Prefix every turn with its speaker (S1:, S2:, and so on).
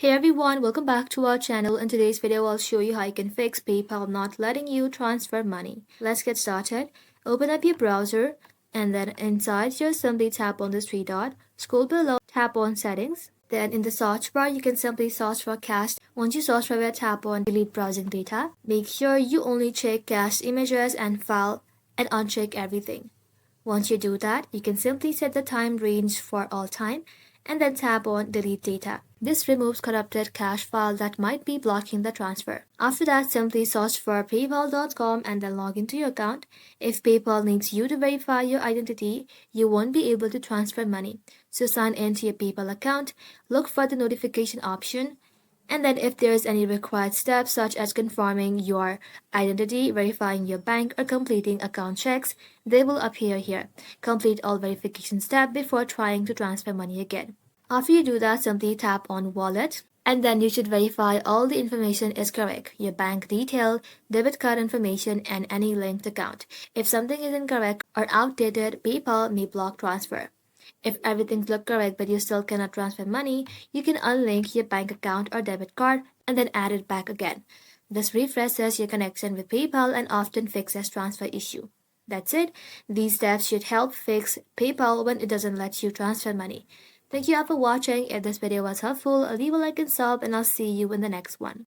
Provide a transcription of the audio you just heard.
S1: Hey everyone, welcome back to our channel. In today's video, I'll show you how you can fix PayPal not letting you transfer money. Let's get started. Open up your browser and then inside just simply tap on the three dot. Scroll below, tap on settings. Then in the search bar, you can simply search for cached. Once you search for it, tap on delete browsing data. Make sure you only check cached images and file and uncheck everything. Once you do that, you can simply set the time range for all time and then tap on delete data. This removes corrupted cache file that might be blocking the transfer. After that, simply search for paypal.com and then log into your account. If PayPal needs you to verify your identity, you won't be able to transfer money. So sign into your PayPal account, look for the notification option, and then if there's any required steps such as confirming your identity, verifying your bank, or completing account checks, they will appear here. Complete all verification steps before trying to transfer money again. After you do that, simply tap on wallet and then you should verify all the information is correct. Your bank detail, debit card information, and any linked account. If something is incorrect or outdated, PayPal may block transfer. If everything looks correct but you still cannot transfer money, you can unlink your bank account or debit card and then add it back again. This refreshes your connection with PayPal and often fixes transfer issue. That's it. These steps should help fix PayPal when it doesn't let you transfer money. Thank you all for watching. If this video was helpful, leave a like and sub and I'll see you in the next one.